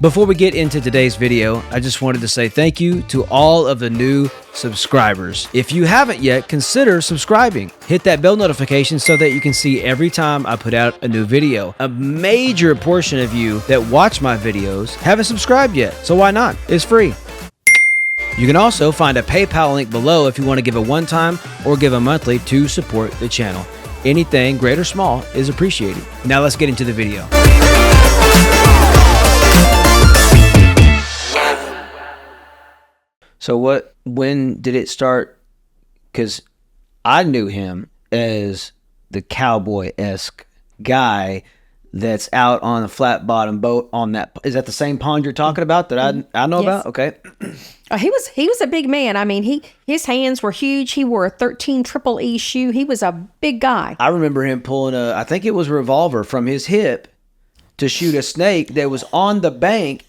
Before we get into today's video, I just wanted to say thank you to all of the new subscribers. If you haven't yet, consider subscribing. Hit that bell notification so that you can see every time I put out a new video. A major portion of you that watch my videos haven't subscribed yet, so why not? It's free. You can also find a PayPal link below if you want to give a one-time or give a monthly to support the channel. Anything, great or small, is appreciated. Now let's get into the video. So when did it start? Because I knew him as the cowboy-esque guy that's out on a flat bottom boat on that. Is that the same pond you're talking about that I know about? Okay. He was a big man. I mean, his hands were huge. He wore a 13 triple E shoe. He was a big guy. I remember him pulling I think it was a revolver from his hip to shoot a snake that was on the bank.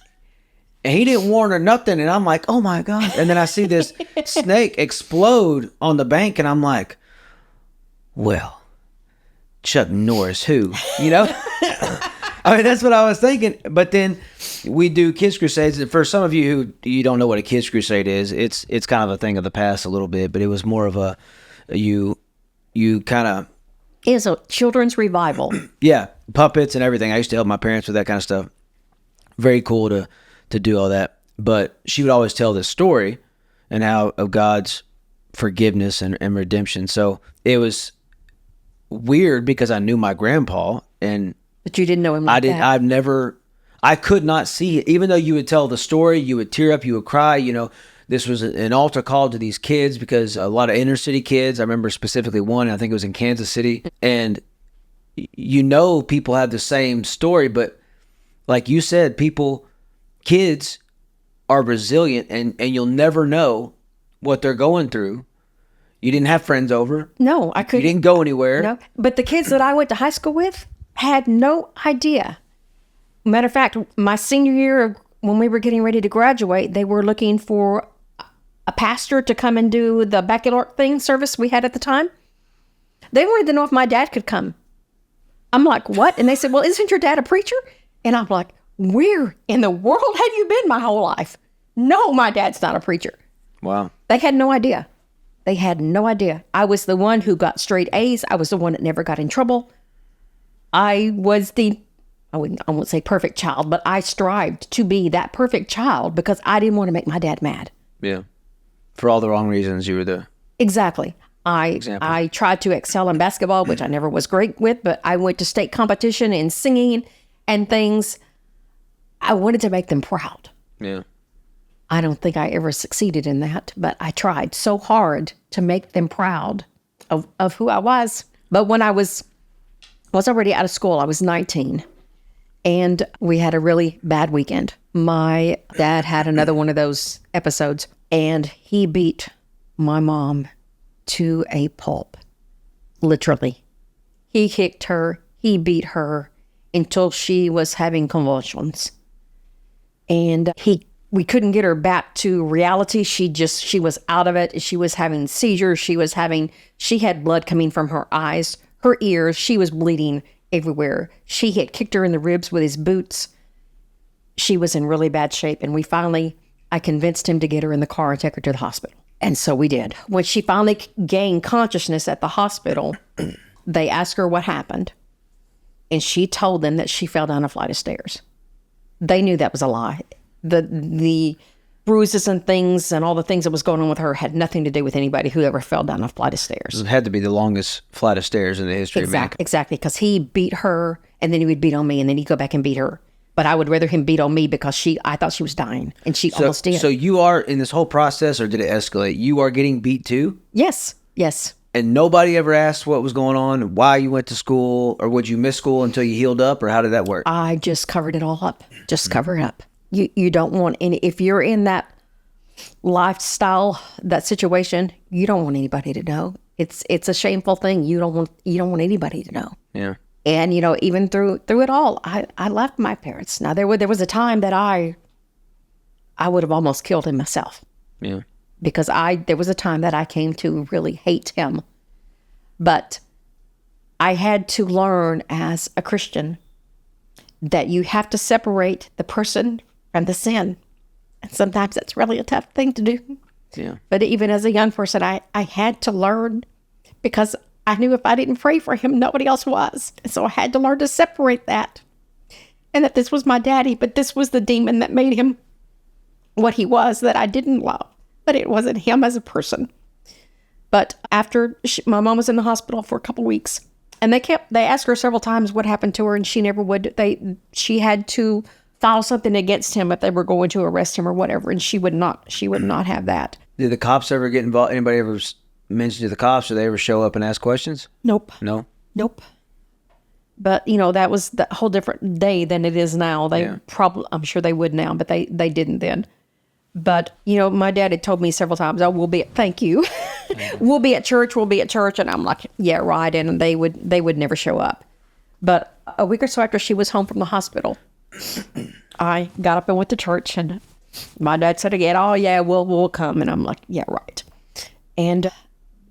And he didn't warn or nothing. And I'm like, oh my God. And then I see this snake explode on the bank. And I'm like, well, Chuck Norris, who? You know? I mean, that's what I was thinking. But then we do Kids Crusades. And for some of you who you don't know what a Kids Crusade is, it's kind of a thing of the past a little bit. But it was more of you kind of... It was a children's revival. Yeah. Puppets and everything. I used to help my parents with that kind of stuff. Very cool to do all that. But she would always tell this story and how of God's forgiveness and redemption. So it was weird because I knew my grandpa, and but you didn't know him like that. I could not see it. Even though you would tell the story, you would tear up, you would cry. You know, this was an altar call to these kids because a lot of inner city kids, I remember specifically one, I think it was in Kansas City. And people have the same story, but like you said, kids are resilient, and you'll never know what they're going through. You didn't have friends over. No, I couldn't. You didn't go anywhere. No, but the kids that I went to high school with had no idea. Matter of fact, my senior year, when we were getting ready to graduate, they were looking for a pastor to come and do the bachelor service we had at the time. They wanted to know if my dad could come. I'm like, what? And they said, well, isn't your dad a preacher? And I'm like, where in the world have you been my whole life? No, my dad's not a preacher. Wow. They had no idea. They had no idea. I was the one who got straight A's. I was the one that never got in trouble. I was I won't say perfect child, but I strived to be that perfect child because I didn't want to make my dad mad. Yeah. For all the wrong reasons, you were the... Exactly. I tried to excel in basketball, which I never was great with, but I went to state competition in singing and things. I wanted to make them proud. Yeah. I don't think I ever succeeded in that, but I tried so hard to make them proud of who I was. But when I was already out of school, I was 19, and we had a really bad weekend. My dad had another one of those episodes, and he beat my mom to a pulp, literally. He kicked her, he beat her until she was having convulsions. And we couldn't get her back to reality. She was out of it. She was having seizures. She had blood coming from her eyes, her ears. She was bleeding everywhere. He had kicked her in the ribs with his boots. She was in really bad shape. And I convinced him to get her in the car and take her to the hospital. And so we did. When she finally gained consciousness at the hospital, they asked her what happened. And she told them that she fell down a flight of stairs. They knew that was a lie. The bruises and things and all the things that was going on with her had nothing to do with anybody who ever fell down a flight of stairs. It had to be the longest flight of stairs in the history of mankind. Exactly, because he beat her, and then he would beat on me, and then he'd go back and beat her. But I would rather him beat on me because I thought she was dying, and she almost did. So you are, in this whole process, or did it escalate, you are getting beat too? Yes. And nobody ever asked what was going on, why you went to school, or would you miss school until you healed up, or how did that work? I just covered it all up. Cover it up. You don't want any, if you're in that lifestyle, that situation, you don't want anybody to know. It's a shameful thing. You don't want anybody to know. Yeah. And even through it all, I left my parents. Now there was a time that I would have almost killed him myself. Yeah. Because there was a time that I came to really hate him. But I had to learn as a Christian that you have to separate the person from the sin. And sometimes that's really a tough thing to do. Yeah. But even as a young person, I had to learn, because I knew if I didn't pray for him, nobody else was. And so I had to learn to separate that. And that this was my daddy, but this was the demon that made him what he was, that I didn't love. But it wasn't him as a person. But after my mom was in the hospital for a couple weeks, and they asked her several times what happened to her, and she never would. She had to file something against him if they were going to arrest him or whatever, and she would not have that. Did the cops ever get involved? Anybody ever mention to the cops, or they ever show up and ask questions? Nope. No? Nope. But, that was the whole different day than it is now. I'm sure they would now, but they didn't then. But, my dad had told me several times, thank you. We'll be at church. And I'm like, yeah, right. And they would never show up. But a week or so after she was home from the hospital, I got up and went to church, and my dad said again, oh yeah, we'll come. And I'm like, yeah, right. And,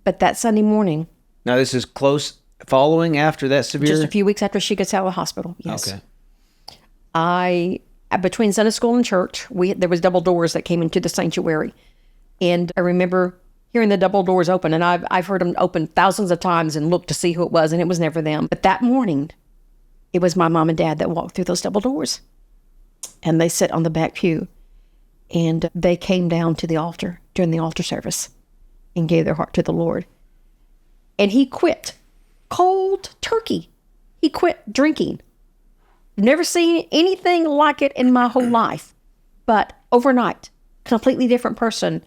but that Sunday morning. Now this is close following after that severe. Just a few weeks after she gets out of the hospital. Yes. Okay. Between Sunday school and church, there was double doors that came into the sanctuary. And I remember hearing the double doors open, and I've heard them open thousands of times and looked to see who it was, and it was never them. But that morning, it was my mom and dad that walked through those double doors. And they sat on the back pew, and they came down to the altar during the altar service and gave their heart to the Lord. And he quit cold turkey. He quit drinking. Never seen anything like it in my whole life. But overnight, completely different person.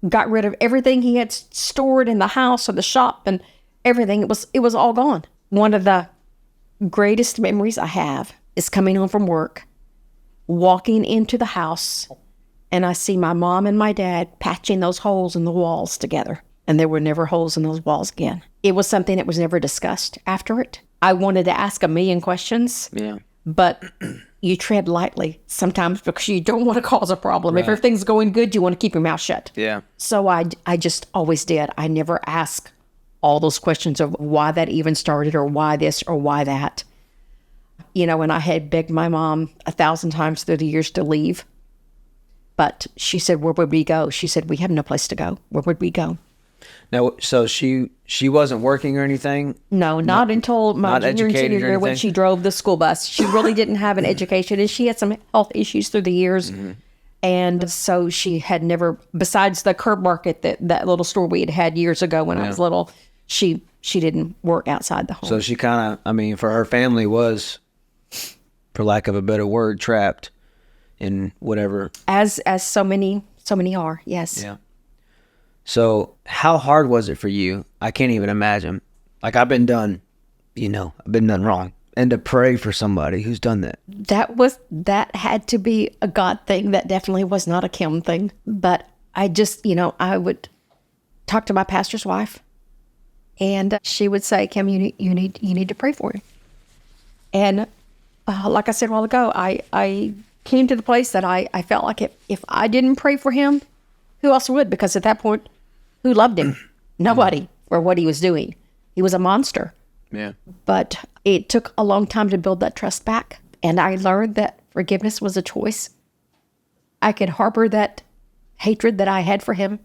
Got rid of everything he had stored in the house or the shop and everything. It was all gone. One of the greatest memories I have is coming home from work, walking into the house, and I see my mom and my dad patching those holes in the walls together. And there were never holes in those walls again. It was something that was never discussed after it. I wanted to ask a million questions. Yeah. But you tread lightly sometimes because you don't want to cause a problem. Right. If everything's going good, you want to keep your mouth shut. Yeah. So I just always did. I never asked all those questions of why that even started or why this or why that. And I had begged my mom 1,000 times through the years to leave. But she said, where would we go? She said, we have no place to go. Where would we go? Now, so she wasn't working or anything? No, not until my junior and senior year when she drove the school bus. She really didn't have an education, and she had some health issues through the years. Mm-hmm. And so she had never, besides the curb market, that little store we had years ago when I was little, she didn't work outside the home. So she kind of, for her family was, for lack of a better word, trapped in whatever. As so many are, yes. Yeah. So how hard was it for you? I can't even imagine. Like, I've been done wrong. And to pray for somebody who's done that. That had to be a God thing. That definitely was not a Kim thing. But I just, I would talk to my pastor's wife, and she would say, Kim, you need to pray for him. And like I said a while ago, I came to the place that I felt like if I didn't pray for him, who else would? Because at that point, who loved him? Nobody, for what he was doing. He was a monster. Yeah. But it took a long time to build that trust back. And I learned that forgiveness was a choice. I could harbor that hatred that I had for him.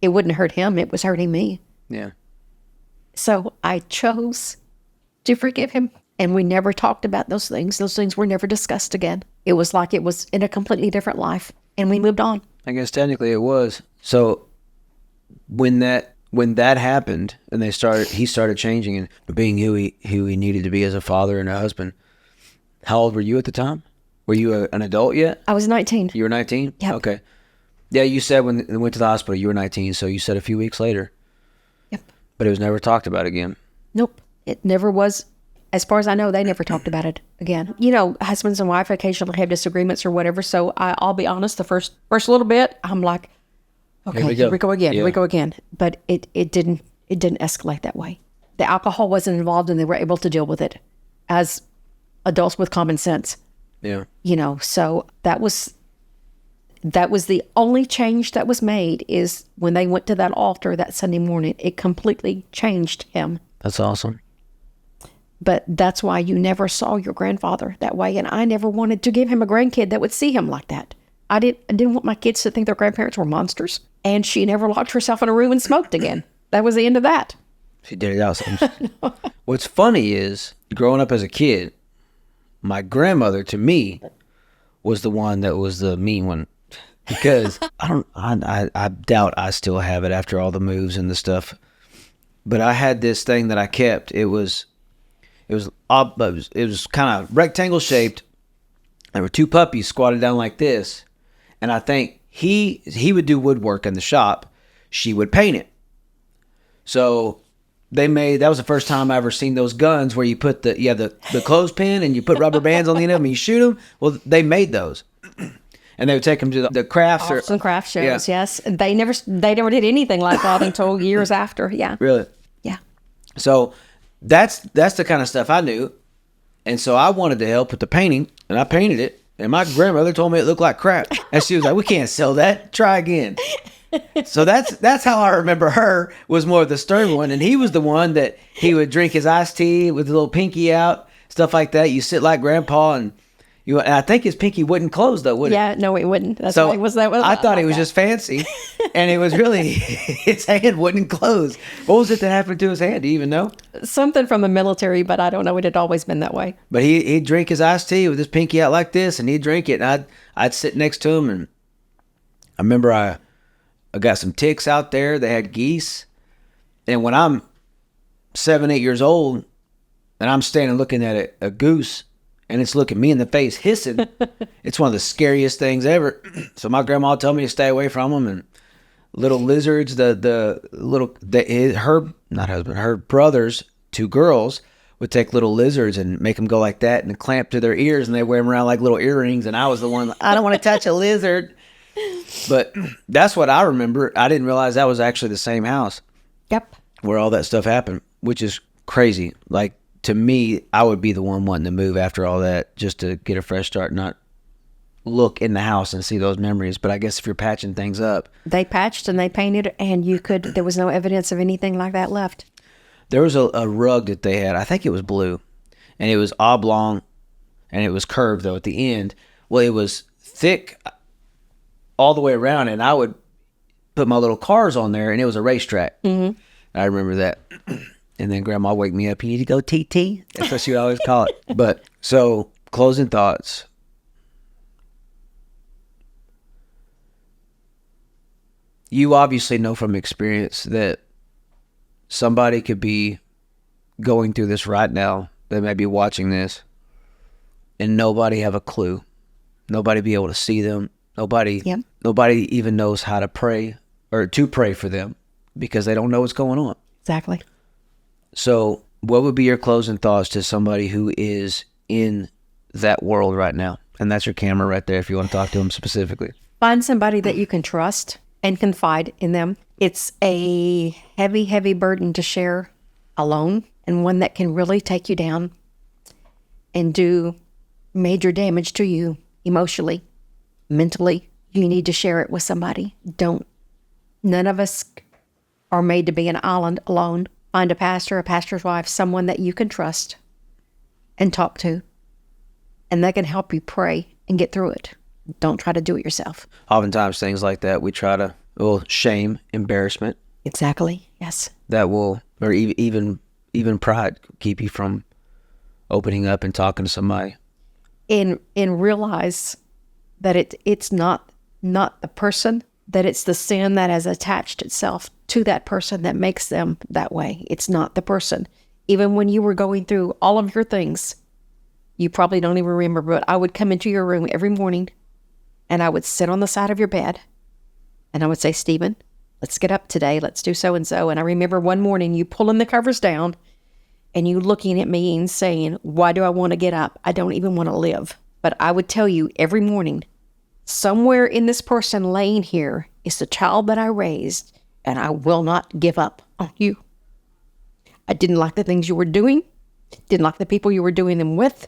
It wouldn't hurt him. It was hurting me. Yeah. So I chose to forgive him. And we never talked about those things. Those things were never discussed again. It was like it was in a completely different life. And we moved on. I guess technically it was. So when that happened and he started changing and being who he needed to be as a father and a husband, how old were you at the time? Were you an adult yet? I was 19. You were 19? Yep. Okay. Yeah, you said when they went to the hospital, you were 19, so you said a few weeks later. Yep. But it was never talked about again. Nope. It never was. As far as I know, they never talked about it again. Husbands and wife occasionally have disagreements or whatever, so I'll be honest, the first little bit, I'm like, okay, here we go again, yeah. Here we go again. But it didn't escalate that way. The alcohol wasn't involved, and they were able to deal with it as adults with common sense. Yeah. So that was the only change that was made, is when they went to that altar that Sunday morning. It completely changed him. That's awesome. But that's why you never saw your grandfather that way. And I never wanted to give him a grandkid that would see him like that. I didn't want my kids to think their grandparents were monsters. And she never locked herself in a room and smoked again. That was the end of that. She did it out. What's funny is, growing up as a kid, my grandmother, to me, was the one that was the mean one. Because I doubt I still have it after all the moves and the stuff. But I had this thing that I kept. It was kind of rectangle shaped. There were two puppies squatted down like this, and I think he would do woodwork in the shop. She would paint it. So that was the first time I ever seen those guns where you put the clothespin and you put rubber bands on the end of them and you shoot them. Well, they made those. And they would take them to the crafts Arts and craft shows, yes. They never did anything like that until years after. Yeah. Really? Yeah. So that's the kind of stuff I knew. And so I wanted to help with the painting, and I painted it. And my grandmother told me it looked like crap. And she was like, "We can't sell that. Try again." So that's how I remember her, was more of the stern one. And he was the one that he would drink his iced tea with a little pinky out, stuff like that. You sit like grandpa, and I think his pinky wouldn't close though, would it? Yeah, no, it wouldn't. That's so why I thought he was just fancy, and it was really his hand wouldn't close. What was it that happened to his hand? Do you even know? Something from the military, but I don't know. It had always been that way. But he'd drink his iced tea with his pinky out like this, and he'd drink it, and I'd sit next to him, and I remember I got some ticks out there. They had geese, and when I'm 7, 8 years old, and I'm standing looking at a goose, and it's looking me in the face, hissing. It's one of the scariest things ever. So my grandma told me to stay away from them. And little lizards, her brothers, 2 girls, would take little lizards and make them go like that and clamp to their ears, and they wear them around like little earrings. And I was the one, I don't want to touch a lizard. But that's what I remember. I didn't realize that was actually the same house. Yep. Where all that stuff happened, which is crazy. Like, to me, I would be the one wanting to move after all that, just to get a fresh start, not look in the house and see those memories. But I guess if you're patching things up. They patched and they painted, and there was no evidence of anything like that left. There was a rug that they had. I think it was blue, and it was oblong, and it was curved though at the end. Well, it was thick all the way around, and I would put my little cars on there, and it was a racetrack. Mm-hmm. I remember that. And then Grandma wake me up. You need to go TT. That's what she would always call it. But so, closing thoughts. You obviously know from experience that somebody could be going through this right now. They may be watching this, and nobody have a clue. Nobody be able to see them. Nobody even knows how to pray or to pray for them because they don't know what's going on. Exactly. So what would be your closing thoughts to somebody who is in that world right now? And that's your camera right there if you want to talk to them specifically. Find somebody that you can trust and confide in them. It's a heavy, heavy burden to share alone, and one that can really take you down and do major damage to you emotionally, mentally. You need to share it with somebody. None of us are made to be an island alone. Find a pastor, a pastor's wife, someone that you can trust and talk to, and that can help you pray and get through it. Don't try to do it yourself. Oftentimes things like that, we try to, shame, embarrassment. Exactly, yes. That will, or even pride, keep you from opening up and talking to somebody. And realize that it's not the person, that it's the sin that has attached itself to that person that makes them that way. It's not the person. Even when you were going through all of your things, you probably don't even remember, but I would come into your room every morning and I would sit on the side of your bed and I would say, "Stephen, let's get up today. Let's do so-and-so." And I remember one morning you pulling the covers down and you looking at me and saying, "Why do I want to get up? I don't even want to live." But I would tell you every morning, somewhere in this person laying here is the child that I raised, and I will not give up on you. I didn't like the things you were doing, didn't like the people you were doing them with,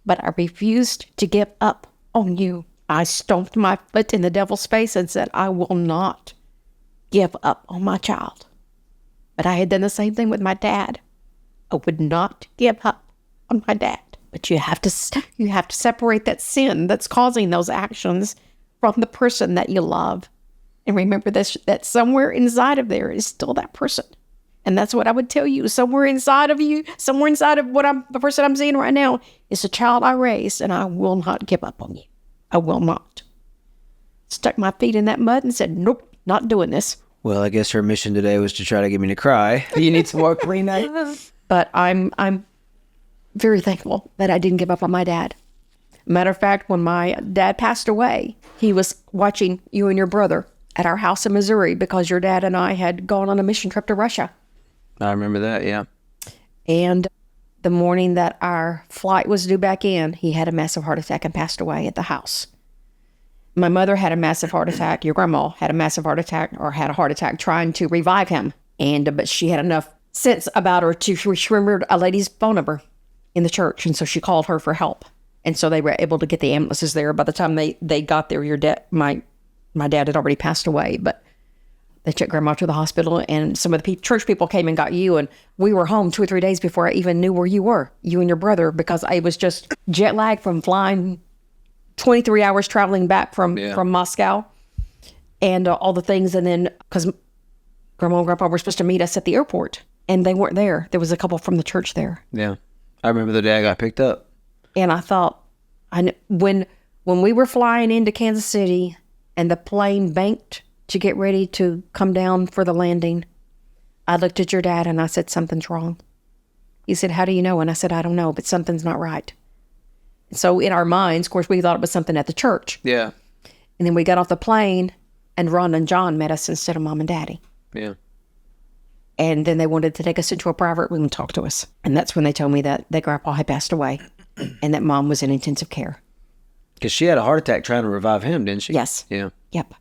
but I refused to give up on you. I stomped my foot in the devil's face and said, I will not give up on my child. But I had done the same thing with my dad. I would not give up on my dad. But you have to separate that sin that's causing those actions from the person that you love. And remember this, that somewhere inside of there is still that person. And that's what I would tell you. Somewhere inside of you, somewhere inside of the person I'm seeing right now is a child I raised, and I will not give up on you. I will not. Stuck my feet in that mud and said, nope, not doing this. Well, I guess her mission today was to try to get me to cry. You need some more Kleenex? But I'm very thankful that I didn't give up on my dad. Matter of fact, when my dad passed away, he was watching you and your brother at our house in Missouri because your dad and I had gone on a mission trip to Russia. I remember that, yeah. And the morning that our flight was due back in, he had a massive heart attack and passed away at the house. My mother had a massive heart attack. Your grandma had a massive heart attack, or had a heart attack trying to revive him. But she had enough sense about her she remembered a lady's phone number in the church. And so she called her for help. And so they were able to get the ambulances there. By the time they got there, my dad had already passed away, but they took grandma to the hospital, and some of the church people came and got you. And we were home 2 or 3 days before I even knew where you were, you and your brother, because I was just jet lagged from flying 23 hours traveling back from Moscow and all the things. And then because grandma and grandpa were supposed to meet us at the airport and they weren't there. There was a couple from the church there. Yeah. I remember the day I got picked up. And I thought, when we were flying into Kansas City and the plane banked to get ready to come down for the landing, I looked at your dad and I said, something's wrong. He said, how do you know? And I said, I don't know, but something's not right. So in our minds, of course, we thought it was something at the church. Yeah. And then we got off the plane and Ron and John met us instead of Mom and Daddy. Yeah. And then they wanted to take us into a private room and talk to us. And that's when they told me that Grandpa had passed away and that Mom was in intensive care. Because she had a heart attack trying to revive him, didn't she? Yes. Yeah. Yep.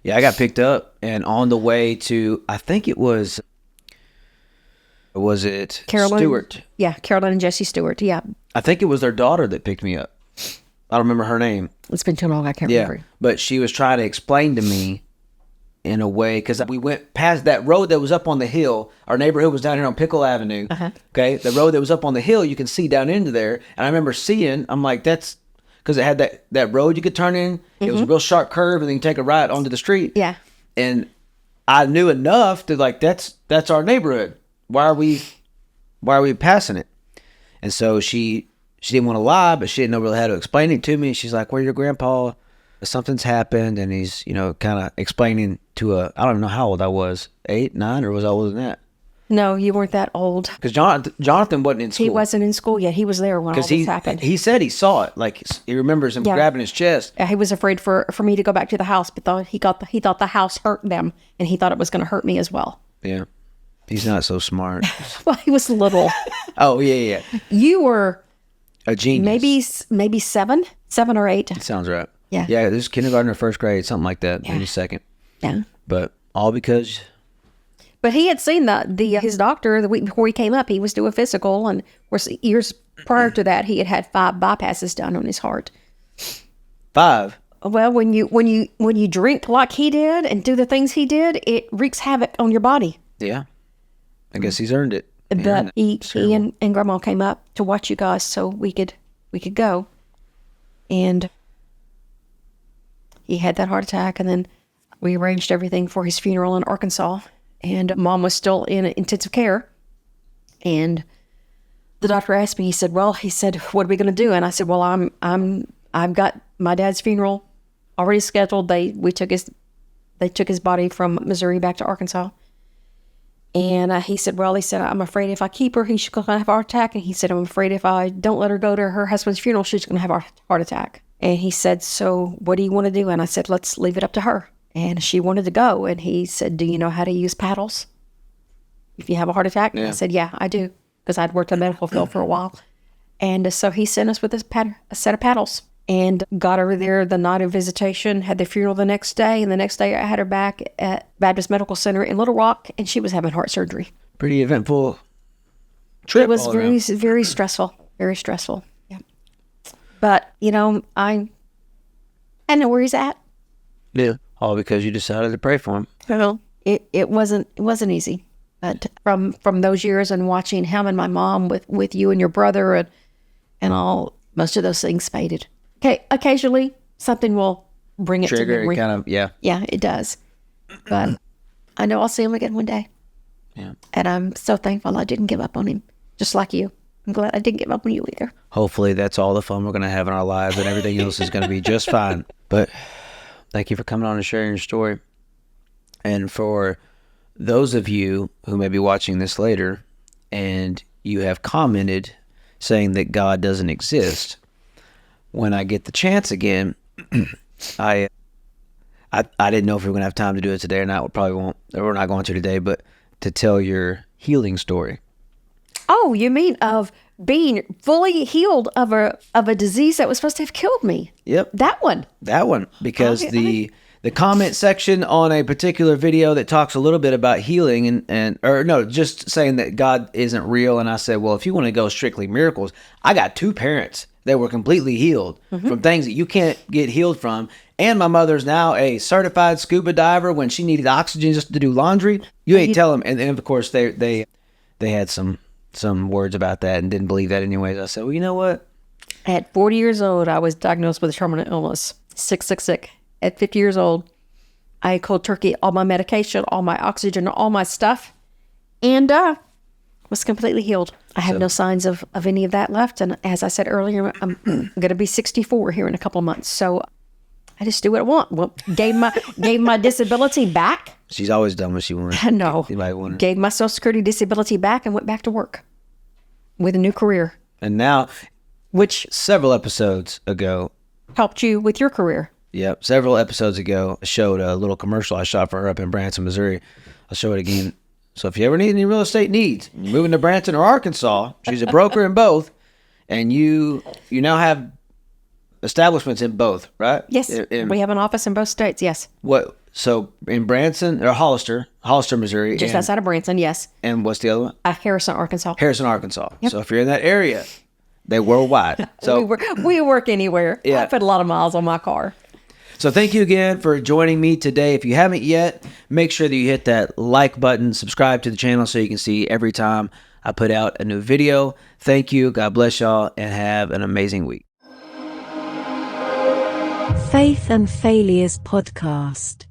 Yeah, I got picked up, and on the way to, I think it was it Carolyn Stewart? Yeah, Carolyn and Jesse Stewart, yeah. I think it was their daughter that picked me up. I don't remember her name. It's been too long, I can't remember. But she was trying to explain to me in a way, because we went past that road that was up on the hill. Our neighborhood was down here on Pickle Avenue. Uh-huh. Okay, the road that was up on the hill, you can see down into there. And I remember seeing, I'm like, that's because it had that road you could turn in. It was a real sharp curve, and then you take a right onto the street. Yeah. And I knew enough to like, that's our neighborhood. Why are we passing it? And so she didn't want to lie, but she didn't know really how to explain it to me. She's like, "Well, your grandpa, something's happened," and he's, kind of explaining to I don't even know how old I was, 8, 9, or was I older than that? No, you weren't that old. Because Jonathan wasn't in school. He wasn't in school yet. He was there when all this happened. He said he saw it. Like, he remembers him grabbing his chest. He was afraid for me to go back to the house, but he thought the house hurt them, and he thought it was going to hurt me as well. Yeah. He's not so smart. Well, he was little. Oh, yeah. You were a genius. Maybe 7 or 8. That sounds right. Yeah. Yeah, this is kindergarten or first grade, something like that, maybe second. Yeah. But all because... But he had seen his doctor the week before he came up. He was doing physical, and of course, years prior to that, he had 5 bypasses done on his heart. 5? Well, when you drink like he did and do the things he did, it wreaks havoc on your body. Yeah. I guess he's earned it. But he and Grandma came up to watch you guys so we could go. And he had that heart attack, and then we arranged everything for his funeral in Arkansas. And Mom was still in intensive care. And the doctor asked me, he said, "What are we going to do?" And I said, "Well, I've got my dad's funeral already scheduled. They took his body from Missouri back to Arkansas." And he said, "I'm afraid if I keep her, she's going to have a heart attack." And he said, "I'm afraid if I don't let her go to her husband's funeral, she's going to have a heart attack." And he said, "So what do you want to do?" And I said, "Let's leave it up to her." And she wanted to go. And he said, "Do you know how to use paddles if you have a heart attack?" Yeah. And I said, "Yeah, I do," because I'd worked in the medical field for a while. And so he sent us with a set of paddles. And got over there the night of visitation, had the funeral the next day, and the next day I had her back at Baptist Medical Center in Little Rock, and she was having heart surgery. Pretty eventful trip. It was very stressful, very stressful. Yeah. But, I know where he's at. Yeah. All because you decided to pray for him. Well, it wasn't easy. But from those years and watching him and my mom with you and your brother and all, most of those things faded. Okay, occasionally something will bring it Trigger, to memory. kind of, yeah. Yeah, it does. But I know I'll see him again one day. Yeah. And I'm so thankful I didn't give up on him, just like you. I'm glad I didn't give up on you either. Hopefully that's all the fun we're going to have in our lives and everything else is going to be just fine. But thank you for coming on and sharing your story. And for those of you who may be watching this later and you have commented saying that God doesn't exist, when I get the chance again, I didn't know if we were going to have time to do it today or not. We probably won't. We're not going to today, but to tell your healing story. Oh, you mean of being fully healed of a disease that was supposed to have killed me? Yep. That one. Because the comment section on a particular video that talks a little bit about healing or no, just saying that God isn't real. And I said, well, if you want to go strictly miracles, I got 2 parents that were completely healed from things that you can't get healed from. And my mother's now a certified scuba diver when she needed oxygen just to do laundry. You ain't tell them. And of course they had some words about that and didn't believe that anyways. I said, well, you know what? At 40 years old, I was diagnosed with a terminal illness. Sick. At 50 years old, I cold turkey all my medication, all my oxygen, all my stuff, and was completely healed. I have no signs of any of that left. And as I said earlier, I'm going to be 64 here in a couple of months. So I just do what I want. Well, gave my disability back. She's always done what she wanted. No. Gave my Social Security disability back and went back to work with a new career. And now, which several episodes ago, helped you with your career. Yep. Several episodes ago, I showed a little commercial I shot for her up in Branson, Missouri. I'll show it again. So if you ever need any real estate needs, you're moving to Branson or Arkansas, she's a broker in both, and you now have establishments in both, right? Yes. We have an office in both states, yes. What? So in Branson or Hollister, Missouri. Just outside of Branson, yes. And what's the other one? Harrison, Arkansas. Yep. So if you're in that area, they're worldwide. So we work anywhere. Yeah. I put a lot of miles on my car. So thank you again for joining me today. If you haven't yet, make sure that you hit that like button, subscribe to the channel so you can see every time I put out a new video. Thank you. God bless y'all and have an amazing week. Faith and Failures Podcast.